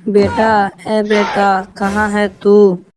बेटा, ए बेटा, कहाँ है तू?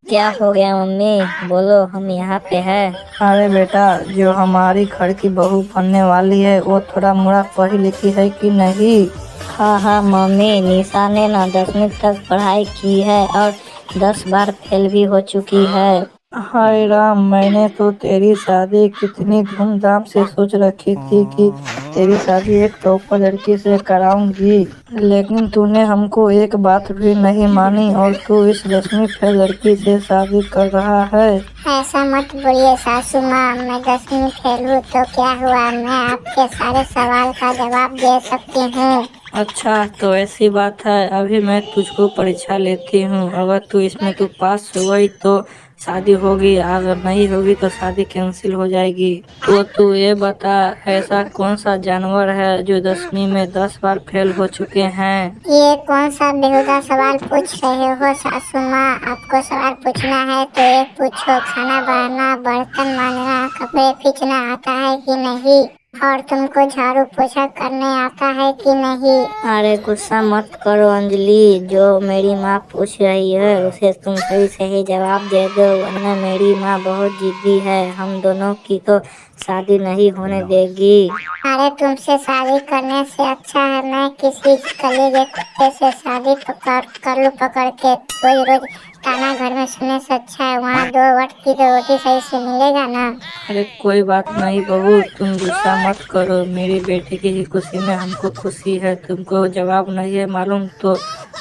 क्या हो गया मम्मी? बोलो, हम यहाँ पे है। अरे बेटा, जो हमारी घर की बहू बनने वाली है वो थोड़ा मोड़ा पढ़ी लिखी है कि नहीं? हाँ हाँ मम्मी, निशा ने ना 10वीं तक पढ़ाई की है और 10 बार फेल भी हो चुकी है। हाय राम, मैंने तो तेरी शादी कितनी धूमधाम से सोच रखी थी कि तेरी शादी एक टॉपर लड़की से कराऊंगी, लेकिन तूने हमको एक बात भी नहीं मानी और तू इस 10वीं फेल लड़की से शादी कर रहा है। ऐसा मत बोलिए सासू माँ, मैं 10वीं फेल हूँ तो क्या हुआ, मैं आपके सारे सवाल का जवाब दे सकती हूँ। अच्छा, तो ऐसी बात है। अभी मैं तुझको परीक्षा लेती हूँ, अगर तू पास हो गई तो शादी होगी, अगर नहीं होगी तो शादी कैंसिल हो जाएगी। तो तू ये बता, ऐसा कौन सा जानवर है जो 10वीं में 10 बार फेल हो चुके हैं? ये कौन सा बेहुदा सवाल पूछ रहे हो सासू माँ? आपको सवाल पूछना है तो ये पूछो, खाना बनाना, बर्तन मांजना, कपड़े खींचना आता है कि नहीं? और तुमको झाड़ू पोछा करने आता है कि नहीं? अरे गुस्सा मत करो अंजलि, जो मेरी माँ पूछ रही है उसे तुम सही सही जवाब दे दो, वरना मेरी माँ बहुत जिद्दी है, हम दोनों की तो शादी नहीं होने देगी। अरे तुमसे शादी करने से अच्छा है मैं किसी कलेजे कुत्ते से शादी कर लूं पकड़ के। रोज रोज ताना घर में सुनने से अच्छा है वहाँ 2 वक्त की तो रोटी सही से मिलेगा ना। अरे कोई बात नहीं बहू, तुम गुस्सा मत करो। मेरी बेटे की ही खुशी में हमको खुशी है। तुमको जवाब नहीं है मालूम तो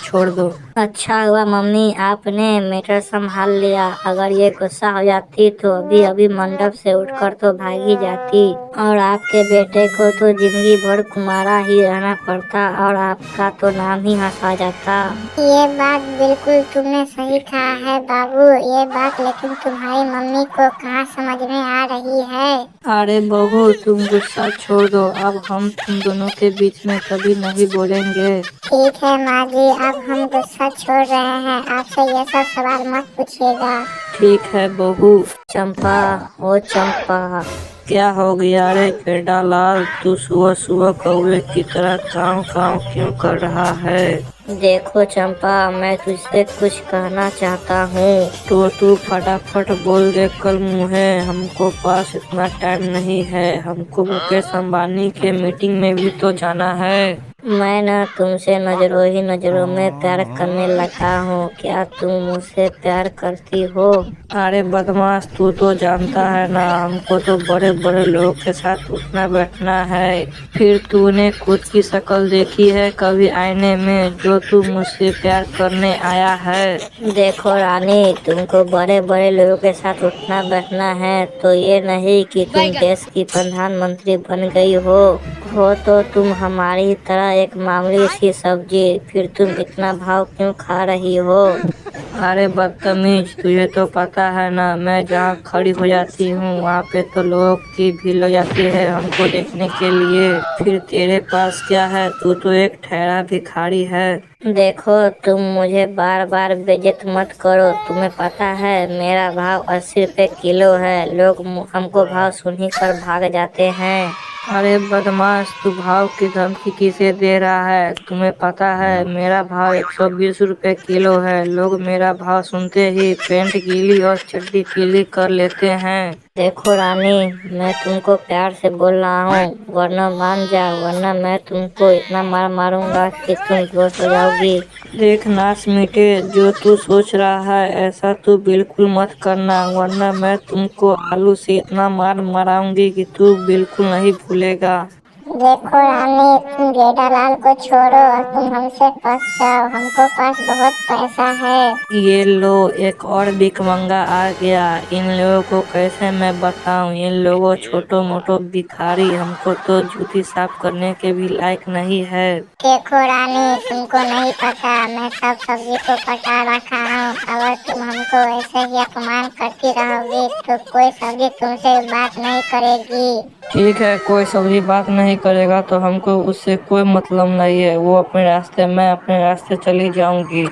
छोड़ दो। अच्छा हुआ मम्मी आपने मैटर संभाल लिया, अगर ये गुस्सा हो जाती तो अभी अभी मंडप से उठकर तो भागी जाती और आपके बेटे को तो जिंदगी भर कुमारा ही रहना पड़ता और आपका तो नाम ही हंसा जाता। ये बात बिल्कुल तुमने सही कहा है बाबू, ये बात लेकिन तुम्हारी मम्मी को कहाँ समझ में आ रही है। अरे बहू, तुम गुस्सा छोड़ दो। अब हम तुम दोनों के बीच में कभी नहीं बोलेंगे। ठीक है माँ जी, अब हम गुस्सा छोड़ रहे हैं, आपसे ये सब सवाल मत पूछिएगा। ठीक है बहू। चंपा, ओ चंपा। क्या हो गया रे पेड़ा लाल, तू सुबह सुबह कौवे की तरह काव काव क्यों कर रहा है? देखो चंपा, मैं तुझसे कुछ कहना चाहता हूँ। तो तू फटाफट बोल दे कल मुहे, हमको पास इतना टाइम नहीं है, हमको मुकेश अंबानी के मीटिंग में भी तो जाना है। मैं ना तुमसे नजरों ही नजरों में प्यार करने लगा हूँ, क्या तुम मुझसे प्यार करती हो? अरे बदमाश, तू तो जानता है ना, हमको तो बड़े बड़े लोगों के साथ उठना बैठना है। फिर तूने खुद की शक्ल देखी है कभी आईने में जो तू मुझसे प्यार करने आया है? देखो रानी, तुमको बड़े बड़े लोगों के साथ उठना बैठना है तो ये नहीं कि तुम देश की प्रधानमंत्री बन गई हो तो तुम हमारी तरह एक मामूली सी सब्जी, फिर तुम इतना भाव क्यों खा रही हो? अरे बदतमीज, तुझे तो पता है ना, मैं जहाँ खड़ी हो जाती हूँ वहाँ पे तो लोगों की भीड़ हो जाती है हमको देखने के लिए। फिर तेरे पास क्या है, तू तो एक ठहरा भिखारी है। देखो, तुम मुझे बार बार बेइज्जत मत करो, तुम्हें पता है मेरा भाव 80 रुपए किलो है, लोग हमको भाव सुन ही कर भाग जाते हैं। अरे बदमाश, तू भाव की धमकी किसे दे रहा है? तुम्हें पता है मेरा भाव 120 रुपए किलो है, लोग मेरा भाव सुनते ही पैंट गीली और चड्डी गीली कर लेते हैं। देखो रानी, मैं तुमको प्यार से बोल रहा हूँ, वरना मान जाओ, वरना मैं तुमको इतना मार मारूंगा कि तुम बेहोश हो जाओगी। देख नाच मीटे, जो तू सोच रहा है ऐसा तू बिल्कुल मत करना, वरना मैं तुमको आलू से इतना मार मराऊंगी कि तू बिल्कुल नहीं भूलेगा। देखो रानी, तुम जेठालाल को छोड़ो और तुम हमसे फंस जाओ, हमको पास बहुत पैसा है। ये लो, एक और भिखमंगा आ गया। इन लोगों को कैसे मैं बताऊं, इन लोगों छोटो मोटो भिखारी हमको तो जूती साफ करने के भी लायक नहीं है। देखो रानी, तुमको नहीं पता, मैं सब सब्जी को कटा रखा हूँ, अगर तुम हमको ऐसे ही अपमान करती रहोगी तो कोई सब्जी तुमसे बात नहीं करेगी। ठीक है, कोई सब्जी बात नहीं करेगा तो हमको उससे कोई मतलब नहीं है, वो अपने रास्ते, मैं अपने रास्ते चली जाऊंगी।